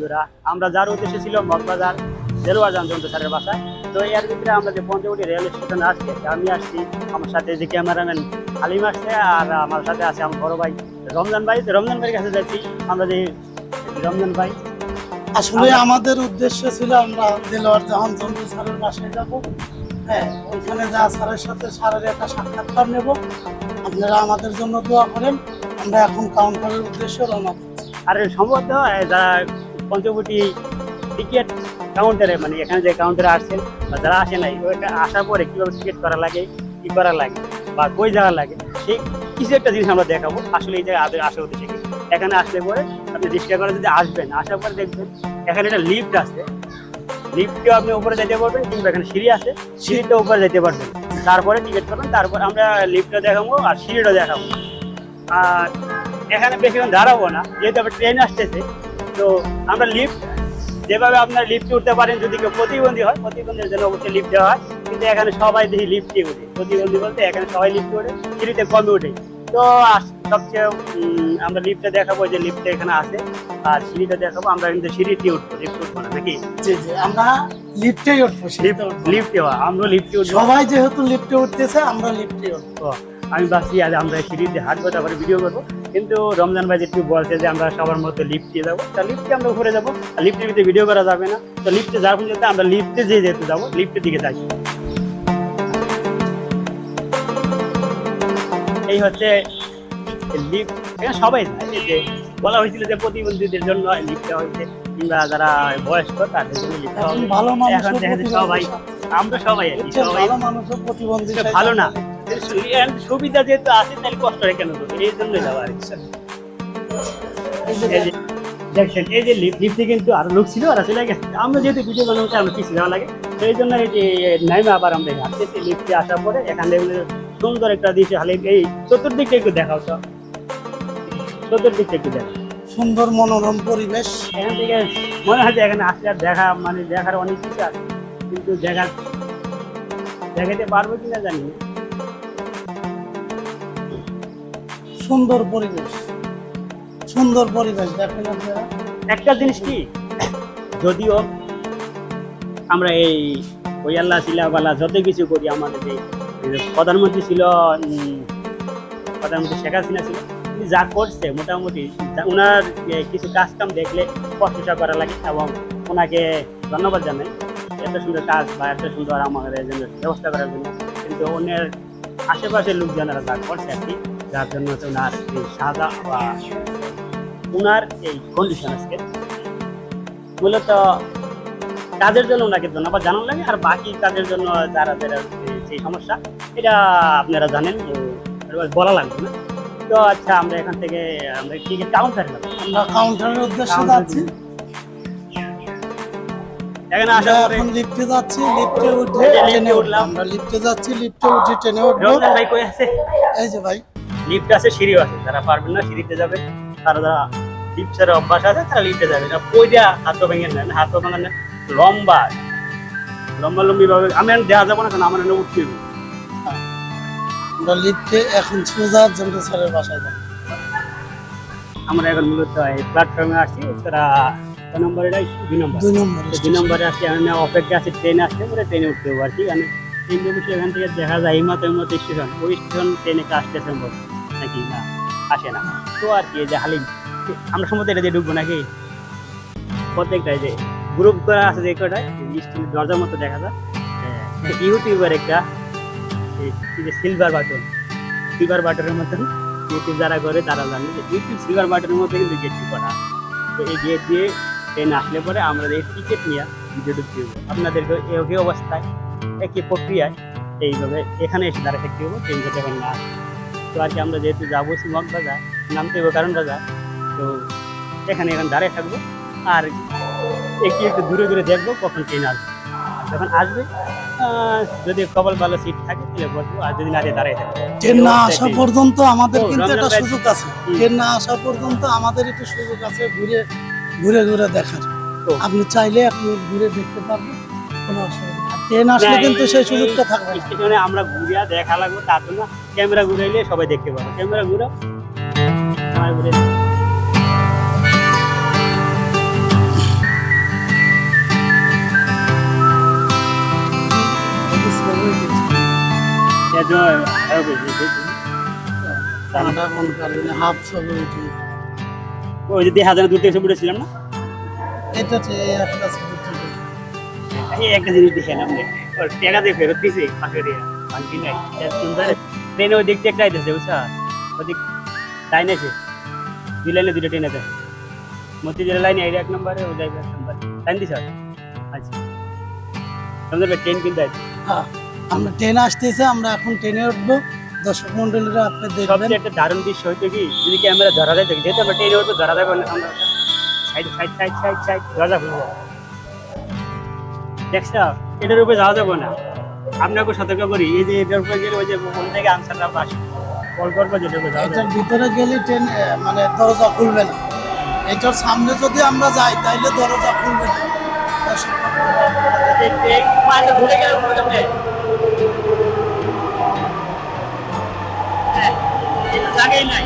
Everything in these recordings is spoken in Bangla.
বন্ধুরা, আমরা যার উদ্দেশ্যে ছিল মগবাজার দেলোয়ার যান জন্তু স্যারের বাসায়। তো এর ভিতরে আমরা যে পঞ্চবটি রেল স্টেশনে আসছি, আমি আসছি, আমার সাথে যে ক্যামেরাম্যান হালিম আসছে, আর আমার সাথে আছে আমার বড় ভাই রমজান ভাই। তো রমজান ভাইয়ের কাছে যাচ্ছি আমরা। যে রমজান ভাই, আসলে আমাদের উদ্দেশ্য ছিল আমরা দেলোয়ার জাহান জন্তু স্যারের বাসায় যাব। হ্যাঁ, ওইখানে যা স্যারের সাথে স্যারের একটা সাক্ষাৎকার নেব। আপনারা আমাদের জন্য দোয়া করেন। আমরা এখন কাউন্টারের উদ্দেশ্যে রওনা দিচ্ছি। আর সম্ভবত যারা পঞ্চবটি টিকিট কাউন্টারে, মানে এখানে যে কাউন্টারে আসছেন বা যারা আসে নাই, ওইটা আসার পরে কীভাবে টিকিট করা লাগে, কী করা লাগে বা কই যাওয়া লাগে, সেই কিছু একটা জিনিস আমরা দেখাবো। আসলে এই জায়গায় আসার উদ্দেশ্যে কি, এখানে আসলে পরে আপনি রিক্সা করে যদি আসবেন, আসার পরে দেখবেন এখানে একটা লিফট আছে। লিফটকেও আপনি উপরে যেতে পারবেন, কিংবা এখানে সিঁড়ি আছে, সিঁড়িটা উপরে যেতে পারবেন। তারপরে টিকিট করবেন, তারপর আমরা লিফটটা দেখাবো আর সিঁড়িটা দেখাবো। আর এখানে বেশিক্ষণ দাঁড়াবো না, যেহেতু আবার ট্রেন আসতেছে। তো আমরা লিফট যেভাবে আপনার লিফটে উঠতে পারেন, যদি কেউ প্রতিবন্ধী হয়, প্রতিবন্ধীর জন্য অবশ্যই লিফট দেওয়া হয়, কিন্তু এখানে সবাই দেখি লিফটে উঠে। প্রতিবন্ধী বলতে এখানে সবাই লিফটে ওঠে, সিঁড়িতে কমে ওঠে। তো সবচেয়ে আমরা লিফটটা দেখাবো, যে লিফটটা এখানে আছে, আর সিঁড়িটা দেখাবো। আমরা কিন্তু সিঁড়িতে উঠবো, লিফট উঠবো না, নাকি? জি জি, আমরা লিফটেই উঠবো। লিফটে আমরা লিফটে উঠবো। সবাই যেহেতু লিফটে উঠতেছে, আমরা লিফটে উঠবো। আমি ভাবছি আজ আমরা সিঁড়িতে হাঁটবো, তারপরে ভিডিও করবো। কিন্তু রমজান ভাই একটু বলছে যে আমরা সবার মতো লিফটে যাবো, তা লিফটে আমরা উপরে যাবো। আর লিফটের ভিতরে ভিডিও করা যাবে না, তো লিফটে যাওয়ার পর্যন্ত আমরা লিফটে যেহেতু যাবো, লিফটের দিকে যাই। এই হচ্ছে লিফট, এখানে সবাই যায়। যে বলা হয়েছিল যে প্রতিবন্ধীদের জন্য লিফট দেওয়া হয়েছে, কিংবা যারা বয়স্ক তাদের জন্য লিফট দেওয়া হবে। ভালো মানুষ, এখন দেখেন সবাই, আমরা সবাই আছি, সবাই ভালো মানুষও প্রতিবন্ধী ভালো না। সুবিধা যেহেতু আছে, তাহলে কষ্ট হয় কেন করবে? এই জন্যই যাওয়া আর কি। দেখছেন এই যে লিফটে কিন্তু আরো লোক ছিল, আর চলে গেছে। আমরা যেহেতু ভিডিও বানাতে আমরা কিছু যাওয়া লাগে, সেই জন্য এই যে নাইমে আবার আমরা হাঁটতেছি। লিফটে আসার পরে এখানে সুন্দর একটা দৃশ্য। হালে এই চতুর্দিকটা একটু দেখাও, তো চতুর্দিকটা একটু দেখা, সুন্দর মনোরম পরিবেশ। এখান থেকে মনে হয় যে এখানে আসলে আর দেখা, মানে দেখার অনেক কিছু আছে, কিন্তু দেখাতে পারবো কিনা জানি না। সুন্দর পরিবেশ, সুন্দর পরিবেশ দেখেন আপনারা। একটা জিনিস কি, যদিও আমরা এই ওই আল্লাহ শিলাবালা যত কিছু করি, আমাদের যে প্রধানমন্ত্রী ছিল, প্রধানমন্ত্রী শেখ হাসিনা ছিল, তিনি যা করছে মোটামুটি ওনার কিছু কাজ কাম দেখলে প্রশংসা করা লাগে, এবং ওনাকে ধন্যবাদ জানাই এত সুন্দর কাজ বা এত সুন্দর আমাদের জন্য ব্যবস্থা করার জন্য। কিন্তু অন্যের আশেপাশের লোকজনেরা যা করছে আর কি, যার জন্য হচ্ছে ওনার এই সাজা বা ওনার এই কন্ডিশন আজকে, মূলত কাজের জন্য ওনাকে ধন্যবাদ জানানো লাগে। আর বাকি কাজের জন্য যারা যারা যে সমস্যা, এটা আপনারা জানেন, বলা লাগবে না। তো আচ্ছা, আমরা এখান থেকে আমরা টিকিট কাউন্টারে যাবো। আমরা কাউন্টারের উদ্দেশ্যে যাচ্ছি। এখানে আসার পরে এখন লিফটে যাচ্ছি, লিফটে উঠে ট্রেনে উঠলাম। আমরা লিফটে যাচ্ছি, লিফটে উঠে ট্রেনে উঠবো। রমজান ভাই কই আছে? এই যে ভাই, লিফট আছে, সিঁড়িও আছে। যারা পারবেন না সিঁড়িতে যাবে, তারা যারা লিফটের অভ্যাস আছে, তারা লিফটে যাবে। না পয়টা হাত ভেঙে নেন, হাত ভাঙেন না, লম্বা লম্বি ভাবে আমি দেওয়া যাবো না, কারণ আমার উঠতে হবে। আমরা লিফটে এখন সোজা জন্তু স্যারের বাসায় যাবো। আমরা এখন মূলত এই প্ল্যাটফর্মে আসছি। তারা কয় নম্বর? এটা 2 নম্বর। 2 নম্বরে আসছি। আমি অপেক্ষা আছি ট্রেন আসছে, পরে ট্রেনে উঠতে হবে আর কি। মানে ট্রেনে বসে এখান থেকে দেখা যায় হিমাত স্টেশন, ওই স্টেশন ট্রেনে আসতে সম্ভব নাকি না, আসে না। তো আর কি, যে হালিম আমরা সম্ভবত এটা দিয়ে ঢুকবো নাকি? প্রত্যেকটাই যে গ্রুপ করা আছে, যে কটায় স্টিলের দরজার মতো দেখা যায়। ইউটিউবার একটা সিলভার বাটনের মতন ইউটিউব যারা করে তারা জানে যে ইউটিউব সিলভার বাটনের মতো কিন্তু গেট করা। তো এই গেট দিয়ে ট্রেন আসলে পরে আমরা এই টিকিট নিয়ে ভিডিও ঢুকতে হবে। আপনাদেরকে একই অবস্থায়, একই প্রক্রিয়ায় এইভাবে এখানে এসে দাঁড়িয়ে থাকতে হবে, ট্রেন যেতে এখন না। তো আর কি, আমরা যেহেতু যাবো মগবাজার, নামতে হবে কারণ বাজার, তো এখানে এখন দাঁড়িয়ে থাকবো। আর একটু দূরে দূরে দেখবো কখন ট্রেন আসবে। যখন আসবে, যদি কপাল ভালো সিট থাকে তাহলে বসবো, আর যদি না দাঁড়িয়ে থাকে। ট্রেন না আসা পর্যন্ত আমাদের কিন্তু একটা সুযোগ আছে। ট্রেন না আসা পর্যন্ত আমাদের একটু সুযোগ আছে ঘুরে ঘুরে দেখার। আপনি চাইলে আপনি ঘুরে দেখতে পারবেন, কোনো অসুবিধা নেই। ট্রেন আসলে কিন্তু সেই সুযোগটা থাকবে না। স্টেশনে আমরা ঘুরিয়া দেখা লাগবে তার জন্য ক্যামেরা ঘুরাইলে সবাই দেখতে পাবো। ক্যামেরা ঘুরাও, ঘুরে এর জন্য আরো বেশি ঠান্ডা কোন কারণে হাফ ছবি উঠে ওই যে 2000 দূর থেকে ছবি উঠেছিলাম না, এটা একটা ছবি তুলে এই একটা জিনিস দেখলাম ওর টাকা দিয়ে ফেরত দিয়েছে পাশে দিয়ে বাকি নাই সুন্দর ট্রেনে ওই দিক দিয়ে একটা আইতেছে বুঝছা, ওদিক লাইন আছে, 2 লাইনে 2টা ট্রেন আছে, মতিঝিল লাইনে এই 1 নম্বরে, ওই লাইনে 1 নম্বরে লাইন দিছ। আচ্ছা তোমাদের ট্রেন কিন্তু আছে। হ্যাঁ আমরা ট্রেন আসতেছে, আমরা এখন ট্রেনে উঠবো। দর্শক মন্ডলীরা আপনি দেখবেন সবচেয়ে একটা দারুণ দৃশ্য হইতো কি, যদি ক্যামেরা ধরা যায়, যেহেতু আমরা ট্রেনে উঠবো ধরা যাবে না, আমরা side side side side side দরজা খুলবো, দেখছো এটার উপরে যাওয়া যাবে না। আপনাকে সতর্ক করি, এই যে এটার উপরে গেলে ওই যে কোন থেকে আনসারটা পাস কল করবো, যেটার উপরে যাওয়া এটার ভিতরে গেলে ট্রেন মানে দরজা খুলবে না। এটার সামনে যদি আমরা যাই তাইলে দরজা খুলবে না। দর্শক ভুলে গেলাম জায়গাই নাই,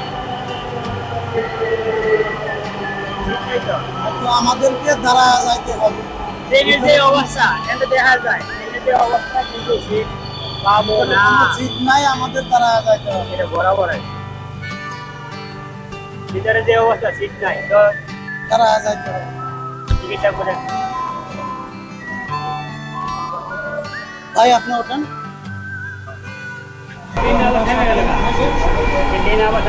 তো আমাদেরকে দাঁড়া যাইতে হবে। ট্রেনের যে অবস্থা এটা দেখা যায়, ট্রেনের যে অবস্থা কিন্তু সিট পাবো না, সিট নাই, আমাদের দাঁড়া যাইতে হবে। এটা বরাবর ভিতরে যে অবস্থা সিট নাই, তো দাঁড়া যাইতে হবে। টিকিটটা করে ভাই আপনি ওঠেন। ট্রেন আবার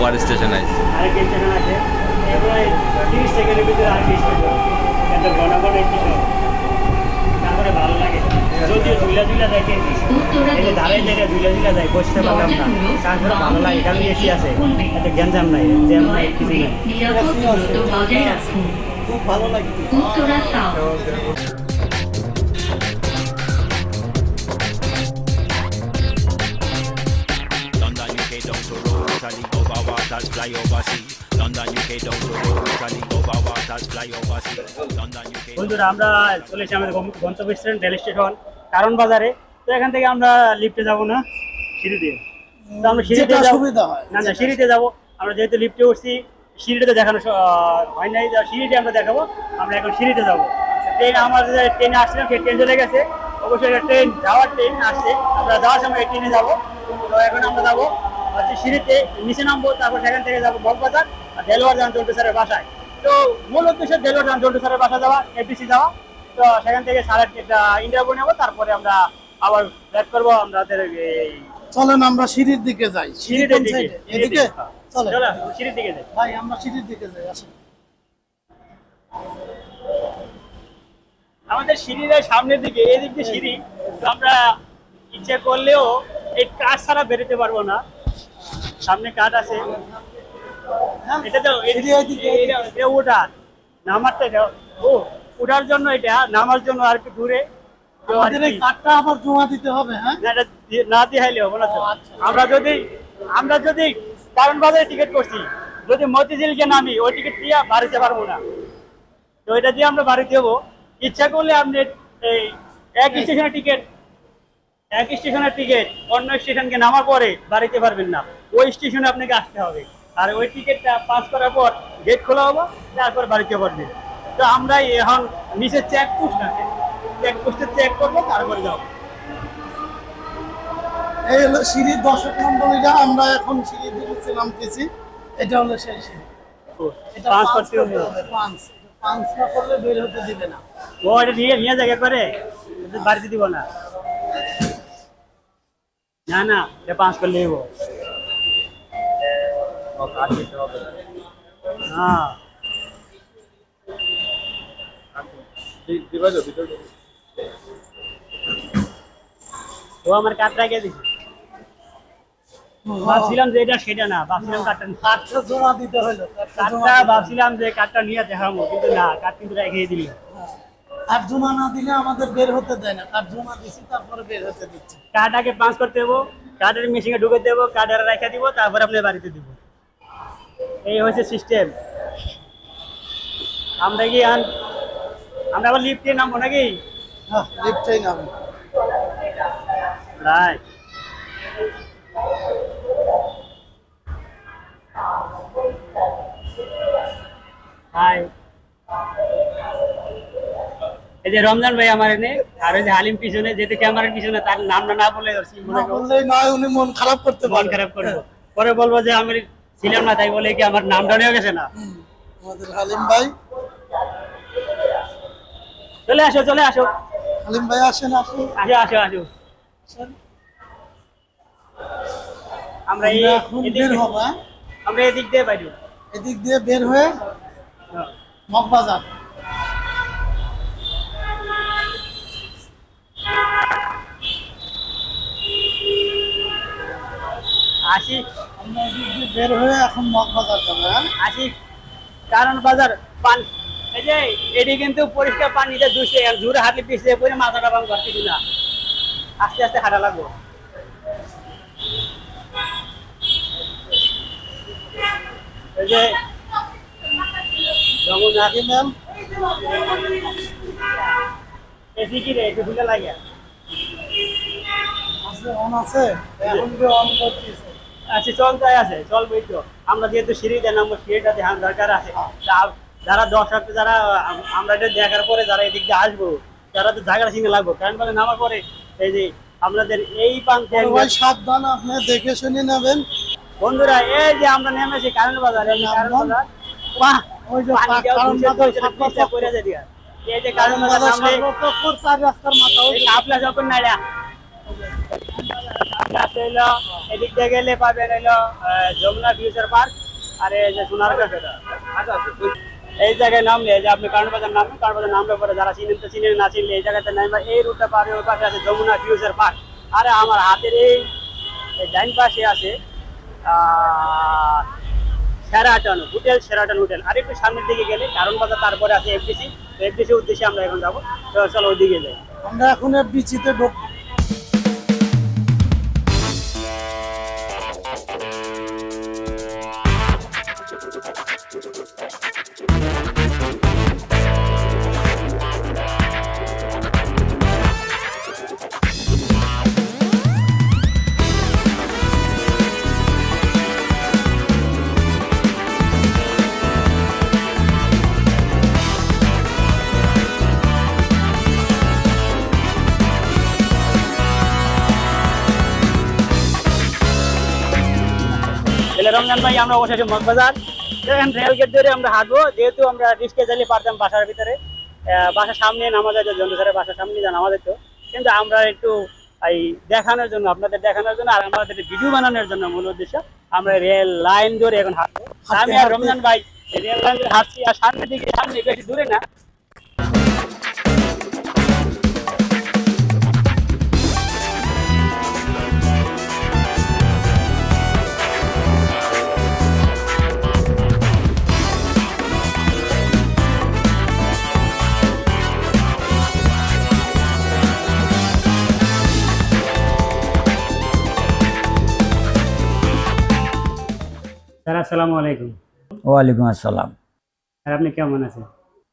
পর স্টেশন আছে আরেক স্টেশন আছে, এবারে 30 সেকেন্ডের ভিতরে আরেক স্টেশন, এত ঘন ঘন স্টেশন, তারপরে ভালো লাগে। যদিও ঝুলা ঝুলা যায় গেছি, এই যে ধারে জায়গায় ঝুলা ঝুলা যায়, বসতে পারলাম না, তারপরে ভালো লাগে, কারণ এসি আছে, এত গ্যাঞ্জাম নাই, জ্যাম নাই, কিছু নাই। খুব ভালো লাগে। London, UK down to road, Italy over waters, fly over sea. London, UK down to road, Italy over waters, fly over sea. London, UK. বন্ধুরা আমরা চলে এসেছি আমাদের গন্তব্যস্থল রেল স্টেশন কারণ বাজারে। তো এখান থেকে আমরা লিফটে যাব না, সিঁড়ি দিয়ে, তো আমরা সিঁড়িতে যেটা যাবো। সুবিধা হয়। না না সিঁড়িতে যাবো, আমরা যেহেতু লিফটে উঠছি, সিঁড়িতে দেখানো হয় নাই, সিঁড়িতে আমরা দেখাবো, আমরা এখন সিঁড়িতে যাবো। ট্রেন আমাদের ট্রেনে আসছিলাম, সেই ট্রেন চলে গেছে, অবশ্যই একটা ট্রেন যাওয়ার ট্রেন আসছে, আমরা যাওয়ার সময় এই ট্রেনে যাবো। তো এখন আমরা যাবো হচ্ছে সিঁড়িতে, নিচে নামবো, তারপর সেখান থেকে যাবো বকবাজার আর দেলোয়ার জাহান জন্টু স্যারের বাসায়। তো মূল উদ্দেশ্য দেলোয়ার জাহান জন্টু স্যারের বাসা যাওয়া, এপিসি যাওয়া। তো সেখান থেকে স্যারের একটা ইন্টারভিউ নেবো, তারপরে আমরা আবার ব্যাক করবো আমাদের এই চলেন আমরা সিঁড়ির দিকে যাই। সিঁড়িতে কোন দিকে, সাইডে? এদিকে চলেন। চলো সিঁড়ির দিকে যাই। ভাই আমরা সিঁড়ির দিকে যাই, আসেন। আমাদের সিঁড়ির সামনের দিকে, এদিক দিয়ে সিঁড়ি, তো আমরা ইচ্ছে করলেও এই কাঠ ছাড়া বেরোতে পারবো না, সামনে কাঠ আছে, হ্যাঁ? এটা তো সিঁড়ি ওইদিকে। এটা ওঠার, নামারটা এটা, ও ওঠার জন্য, এটা নামার জন্য আর একটু দূরে। তো আর আমাদের এই কি, কার্ডটা আবার জমা দিতে হবে, হ্যাঁ? না, এটা না দিয়ে হাইলে হবে না তো। আচ্ছা। আমরা যদি কারণ বাজারে টিকিট করছি, যদি মতিঝিলকে নামি, ওই টিকিট দিয়ে বাড়িতে পারবো না, তো এটা দিয়ে আমরা বাড়িতে যাবো। ইচ্ছা করলে আপনি এই এক স্টেশনের টিকিট অন্য স্টেশনকে নামার পরে বাড়িতে পারবেন না, ওই স্টেশনে আপনাকে আসতে হবে, আর ওই টিকিটটা পাস করার পর গেট খোলা হবো, তারপর বাড়িতে পারবেন। তো আমরা এখন নিচে চেকপোস্ট আছে, চেকপোস্টে চেক করবো, তারপরে যাবো। এই হলো সিঁড়ির দর্শক মন্ডলীরা, আমরা এখন সিঁড়ি দিয়ে নামতেছি। এটা হলো সেই সিঁড়ি। এটা পাঁচ পাঁচ করতে হবে। করতে হবে, পাঁচ। পাঁচ না করলে বের হতে দিবে না। ও এটা নিয়ে যায় একবারে, বাড়িতে দিব না, না না, এটা পাঁচ করলে দেবো। হ্যাঁ ও আমার কার্ডটা কে দিছে, ভাবছিলাম যে এটা সেটা না, ভাবছিলাম কার্ডটা কার্ডটা জমা দিতে হলো। কার্ডটা ভাবছিলাম যে কার্ডটা নিয়ে দেখাবো, কিন্তু না, কার্ড কিন্তু রেখে দিল। কার্ড জমা না দিলে আমাদের বের হতে দেয় না। কার্ড জমা দিছি, তারপরে বের হতে দিচ্ছে। কার্ড আগে পাঁচ করতে দেবো, কার্ডের মেশিনে ঢুকে দেবো, কার্ড রেখে দিব, তারপর আপনার বাড়িতে দিব। এই হচ্ছে সিস্টেম। আমরা আবার লিফটে নামবো নাকি? হ্যাঁ, লিফটেই নাম। রাইট। হাই, এই যে রমজান ভাই আমার এনে, আর ওই যে হালিম পিছনে, যেতে ক্যামেরার পিছনে, তার নামটা না বলে না বললেই নয়, উনি মন খারাপ করতে মন পারেন। খারাপ করবো, পরে বলবো যে আমি ছিলাম না, তাই বলে কি আমার নামটা নিয়ে গেছে না। আমাদের হালিম ভাই, চলে আসো, চলে আসো, হালিম ভাই আসেন, আসেন। আসো আসো আসো। আমরা এই আমরা এখন বের হব, হ্যাঁ? আমরা এদিক দিয়ে বাইরু। এদিক দিয়ে বের হয়ে মগবাজার। আসি, আমরা এদিক দিয়ে বের হয়ে এখন মগবাজার যাবো, হ্যাঁ? আসি কারণ বাজার পান, এই যে এটি কিন্তু পরিষ্কার পানিতে ধুইছে, জোরে হাতে পিছিয়ে পরে মাথাটা বাং করতেছি না, আস্তে আস্তে হাঁটা লাগবো। এই যে যমুনা কি ম্যাম? এসি কি রে, একটু খুলে লাগে। আছে, অন আছে, এখন কি অন করতেছে? আচ্ছা, চলতে আছে, চলবেই তো। আমরা যেহেতু সিঁড়িতে নামবো, সিঁড়িটা ধ্যান দরকার আছে। যারা দর্শক, যারা আমরা এটা দেখার পরে যারা এদিক দিয়ে আসবো, তারা তো জায়গাটা চিনে লাগবো, কারণ বলে নামার পরে এই যে আপনাদের এই প্রান্তে ভাই সাবধান, আপনি দেখে শুনে নেবেন। বন্ধুরা, এই যে আমরা নেমেছি কারণ বাজার, এই যে কারণ বাজার, বাহ, ওই যে পানিটাও কারণ দূষিত বাজার হয়েছে, পিচ্ছা পড়ে যায় দিয়া। এই যে কারণ বাজার নামলে সর্বপ্রথম 4 রাস্তার মাথা, ওই এই আপলা যখন নাইলা হইলো, এদিক দিয়ে গেলে পাবেন হইলো যমুনা ফিউচার পার্ক, আর এই যে সোনারগাঁ, এই জায়গায় নামলে, এই যে আপনি কারণ বাজার নামবেন, কারণ বাজার নামলে পরে যারা চিনেন তো চিনেন, না চিনলে এই জায়গাতে নামবে, এই রুটটা পারে, ওই পাশে আছে যমুনা ফিউচার পার্ক। আরে আমার হাতের এই ডাইন পাশে আছে শেরাটন হোটেল, শেরাটন হোটেল। আর একটু সামনের দিকে গেলে কারণ বাজার, তারপরে আছে এফডিসি। তো এফডিসি উদ্দেশ্যে আমরা এখন যাবো, তো চলো ওইদিকে যাই। আমরা এখন বিচিতে ঢুক। রমজান ভাই, আমরা অবশেষে মগবাজার, দেখেন রেল গেট ধরে আমরা হাঁটবো, যেহেতু আমরা রিস্কে চাইলে পারতাম বাসার ভিতরে, বাসার সামনে নামা যেত, জন্ডুসারের বাসার সামনে যা নামা যেত, কিন্তু আমরা একটু এই দেখানোর জন্য, আপনাদের দেখানোর জন্য আর আমাদের ভিডিও বানানোর জন্য মূল উদ্দেশ্য আমরা রেল লাইন ধরে এখন হাঁটবো। আমি আর রমজান ভাই রেল লাইন ধরে হাঁটছি, আর সামনের দিকে, সামনে বেশি দূরে না। স্যার আসসালামু আলাইকুম। ওয়ালাইকুম আসসালাম। স্যার আপনি কেমন আছেন?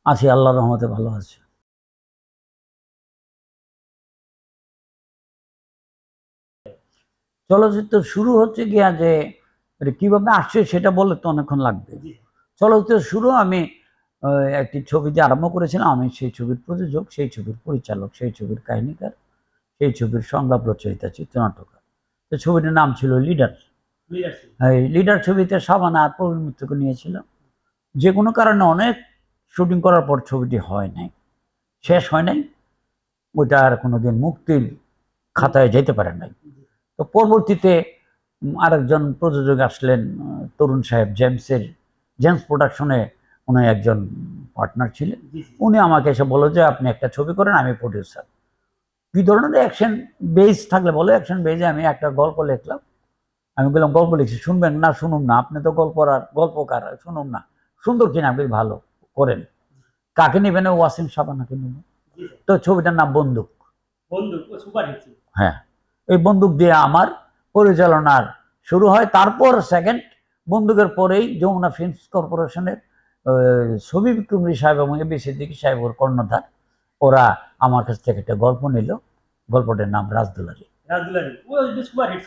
আছি, আল্লাহর রহমতে ভালো আছি। চলচ্চিত্র শুরু হচ্ছে গিয়া যে এটা কিভাবে আসছে সেটা বলে তো অনেকক্ষণ লাগবে। চলচ্চিত্র শুরু আমি একটি ছবি দিয়ে আরম্ভ করেছিলাম। আমি সেই ছবির প্রযোজক, সেই ছবির পরিচালক, সেই ছবির কাহিনীকার, সেই ছবির সংলাপ রচয়িতা, চিত্রনাট্যকার। তো ছবিটার নাম ছিল লিডার। এই লিডার ছবিতে শাবানা আর প্রবীণ মিত্রকে নিয়েছিলাম। যে কোনো কারণে অনেক শুটিং করার পর ছবিটি হয় নাই, শেষ হয় নাই, ওইটা আর কোনোদিন মুক্তির খাতায় যেতে পারে নাই। তো পরবর্তীতে আরেকজন প্রযোজক আসলেন, তরুণ সাহেব, জেমস প্রোডাকশনে উনি একজন পার্টনার ছিলেন। উনি আমাকে এসে বলল যে আপনি একটা ছবি করেন, আমি প্রডিউসার। কী ধরনের অ্যাকশন বেজ থাকলে বলে, অ্যাকশন বেজে আমি একটা গল্প লিখলাম। আমি বললাম গল্প লিখছি, শুনবেন না? শুনুন না, আপনি তো গল্পকার, শুনুন না, সুন্দর কিনা বেশ ভালো করেন। কাকে নেবেন? ওয়াসিম শাবানাকে নেবেন। তো ছবিটার নাম বন্দুক। হ্যাঁ, এই বন্দুক দিয়ে আমার পরিচালনার শুরু হয়। তারপর সেকেন্ড বন্দুকের পরেই যমুনা ফিল্মস কর্পোরেশনের ছবি বিক্রমী সাহেব এবং এবি সিদ্দিকী সাহেব ওর কর্ণধার, ওরা আমার কাছ থেকে একটা গল্প নিল। গল্পটার নাম রাজদুলারি।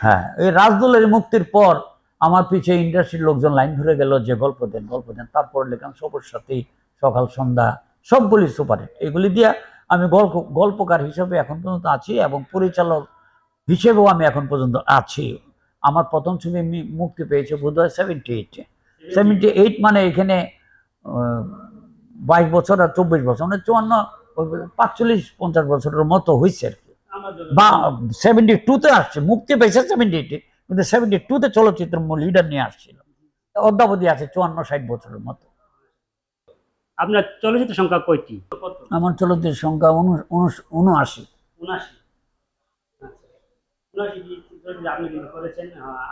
হ্যাঁ, এই রাজদুলারি মুক্তির পর আমার পিছিয়ে ইন্ডাস্ট্রির লোকজন লাইন ধরে গেল যে গল্প দেন, গল্প দেন। তারপর লিখলাম সবুজ সাথী, সকাল সন্ধ্যা, সবগুলি সুপারহিট। এগুলি দিয়ে আমি গল্পকার হিসেবে এখন পর্যন্ত আছি এবং পরিচালক হিসেবেও আমি এখন পর্যন্ত আছি। আমার প্রথম ছবি মুক্তি পেয়েছে বোধহয় 78-এ। 78 মানে এখানে 22 বছর আর 24 বছর, মানে 45-50 বছরের মতো হয়েছে আর কি। বা 72-তে আসছে, মুক্তি পেয়েছে 78-এ, কিন্তু 72-তে চলচ্চিত্র লিডার নিয়ে আসছিল। অদ্যাবধি আছে 54-60 বছরের মতো। আপনার চলচ্চিত্র সংখ্যা কয়টি? আমার চলচ্চিত্রের সংখ্যা 79। 79। আপনি কিন্তু করেছেন,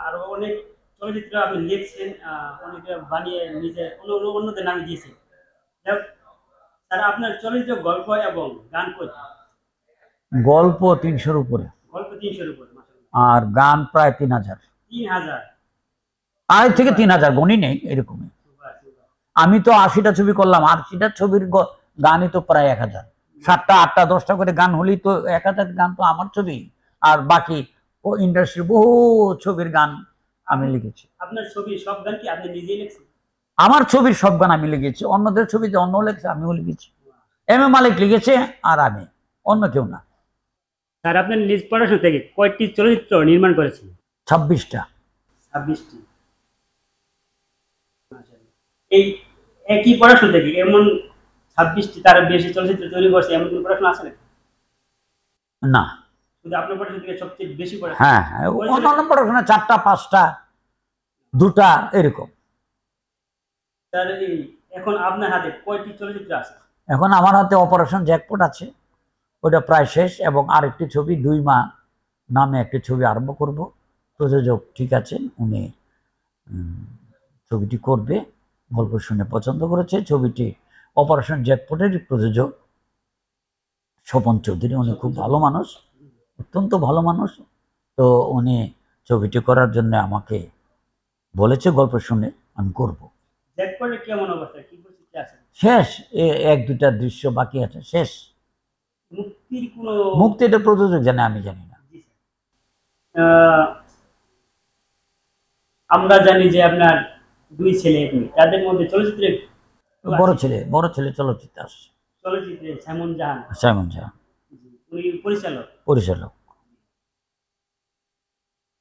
আরো অনেক চলচ্চিত্র আপনি লিখছেন, অনেকে বানিয়ে নিজে অন্যদের নামে দিয়েছেন। স্যার, আপনার চলচ্চিত্র গল্প এবং গান কয়টি? গল্প 300-র উপরে, গল্প 300-র উপরে, আর গান প্রায় 3000। 3000? 2.5 থেকে 3000, গণি নেই এরকমই। আমি তো 80টা ছবি করলাম, 80টা ছবির গানই তো প্রায় 1000। 7টা 8টা 10টা করে গান হলেই তো 1000 গান তো আমার ছবি। আর বাকি ও ইন্ডাস্ট্রির বহু ছবির গান আমি লিখেছি। আপনার ছবির সব গান কি আপনি নিজেই লিখছেন? আমার ছবির সব গান আমি লিখেছি, অন্যদের ছবিতে অন্য লিখছে, আমিও লিখেছি। এম এ মালিক লিখেছে আর আমি, অন্য কেউ না। স্যার, আপনার নিজ পড়াশোনা থেকে কয়টি চলচ্চিত্র নির্মাণ করেছেন? 26টা। 26টি। এই একই পড়াশোনা থেকে এমন 26টি তার বেশি চলচ্চিত্র তৈরি করছে এমন কোন পড়াশোনা আছে নাকি? না। শুধু আপনার পড়াশোনা থেকে সবচেয়ে বেশি পড়াশোনা? হ্যাঁ হ্যাঁ, অন্যান্য পড়াশোনা 4টা 5টা 2টা এরকম। স্যার, এখন আপনার হাতে কয়টি চলচ্চিত্র আছে? এখন আমার হাতে অপারেশন জ্যাকপট আছে, ওটা প্রায় শেষ, এবং আরেকটি ছবি 2 মা নামে একটি ছবি আরম্ভ করব। প্রযোজক ঠিক আছেন, উনি ছবিটি করবে, গল্প শুনে পছন্দ করেছে। ছবিটি অপারেশন জ্যাকপটের প্রযোজক স্বপন চৌধুরী, উনি খুব ভালো মানুষ, অত্যন্ত ভালো মানুষ। তো উনি ছবিটি করার জন্য আমাকে বলেছে, গল্প শুনে আমি করব। জ্যাকপটের কেমন অবস্থা, কি পরিস্থিতি আছে? শেষ, 1-2টা দৃশ্য বাকি আছে, শেষ। মুক্তির কোনো মুক্তি এটা প্রযোজক জানে, আমি জানি না। আমরা জানি যে আপনার 2 ছেলে 1 মেয়ে, তাদের মধ্যে চলচ্চিত্রে বড় ছেলে চলচ্চিত্রে আসছে, চলচ্চিত্রে সাইমন জাহান, উনি পরিচালক।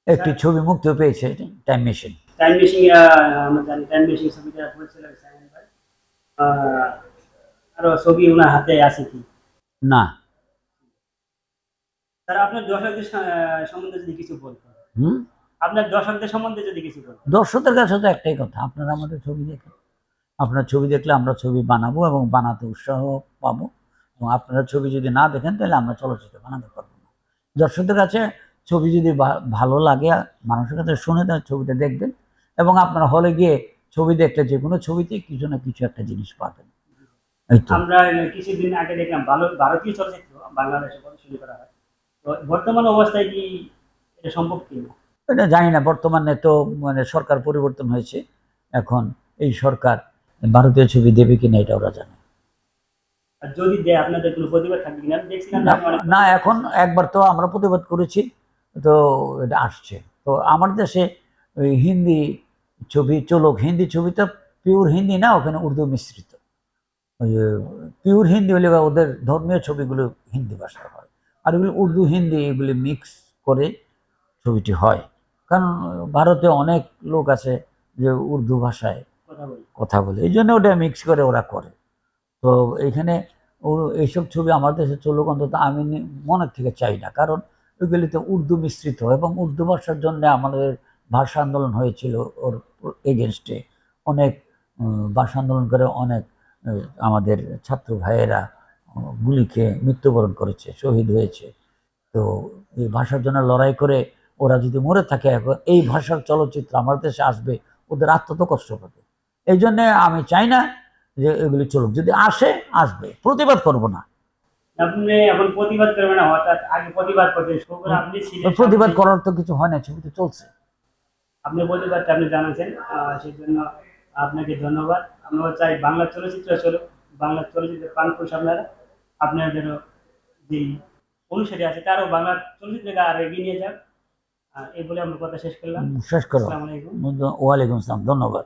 একটি ছবি মুক্তিও পেয়েছে, টাইম মেশিন। আমরা জানি টাইম মেশিন ছবিটা পরিচালক সাইমন ভাই। আরো ছবি ওনার হাতে আছে কি? না। স্যার, আপনার দর্শকদের সম্বন্ধে যদি কিছু বলতেন। আপনার দর্শকদের সম্বন্ধে যদি কিছু বলতেন। দর্শকদের কাছে তো একটাই কথা, আপনারা আমাদের ছবি দেখেন, আপনার ছবি দেখলে আমরা ছবি বানাবো এবং বানাতে উৎসাহ পাবো, এবং আপনারা ছবি যদি না দেখেন তাহলে আমরা চলচ্চিত্র বানাতে পারবো না। দর্শকদের কাছে ছবি যদি ভালো লাগে, মানুষের কাছে শুনে তার ছবিটা দেখবেন, এবং আপনারা হলে গিয়ে ছবি দেখলে যে কোনো ছবিতে কিছু না কিছু একটা জিনিস পাবেন। আমরা কিছুদিন আগে দেখলাম ভারতীয় চলচ্চিত্র বাংলাদেশে প্রদর্শন করা হয়, তো বর্তমান অবস্থায় কি এটা সম্ভব কিনা? এটা জানি না, বর্তমানে তো মানে সরকার পরিবর্তন হয়েছে, এখন এই সরকার ভারতীয় ছবি দেবে কিনা এটা ওরা জানে। যদি দেয় আপনাদের কোনো প্রতিবাদ থাকবে কিনা? দেখছিলাম না, এখন একবার তো আমরা প্রতিবাদ করেছি, তো এটা আসছে। তো আমার দেশে ওই হিন্দি ছবি চলুক, হিন্দি ছবি তো পিওর হিন্দি না, ওখানে উর্দু মিশ্রিত। ওই পিওর হিন্দি হলে ওদের ধর্মীয় ছবিগুলো হিন্দি ভাষায় হয়, আর এগুলো উর্দু হিন্দি এগুলি মিক্স করে ছবিটি হয়। কারণ ভারতে অনেক লোক আছে যে উর্দু ভাষায় কথা বলে, এই জন্য ওটা মিক্স করে ওরা করে। তো এইখানে এইসব ছবি আমার দেশে চলুক অন্তত আমি মনের থেকে চাই না, কারণ ওইগুলিতে উর্দু মিশ্রিত, এবং উর্দু ভাষার জন্য আমাদের ভাষা আন্দোলন হয়েছিল, ওর এগেনস্টে অনেক ভাষা আন্দোলন করে অনেক আমাদের ছাত্র ভাইয়েরা গুলি খেয়ে মৃত্যুবরণ করেছে, শহীদ হয়েছে। তো এই ভাষার জন্য লড়াই করে ওরা যদি মরে থাকে, এখন এই ভাষার চলচ্চিত্র আমার দেশে আসবে, ওদের আত্মা তো কষ্ট পাবে। এই জন্যে আমি চাই না যে এগুলি চলুক, যদি আসে আসবে, প্রতিবাদ করব না। আপনি এখন প্রতিবাদ করবেন না, হঠাৎ আগে প্রতিবাদ করতেন, আপনি ছিলেন, প্রতিবাদ করার তো কিছু হয় না, ছবি তো চলছে। আপনি প্রতিবাদটা আপনি জানাচ্ছেন, সেই জন্য আপনাকে ধন্যবাদ। আমরা চাই বাংলা চলচ্চিত্র চলুক, বাংলা চলচ্চিত্রের প্রাণ পুরুষ আপনারা, আপনাদেরও যে অনুসারী আছে তারও বাংলা চলচ্চিত্রকে আর এগিয়ে নিয়ে যান, এই বলে আমরা কথা শেষ করলাম। শেষ করো। আসসালামু আলাইকুম। ওয়ালাইকুম আসসালাম, ধন্যবাদ।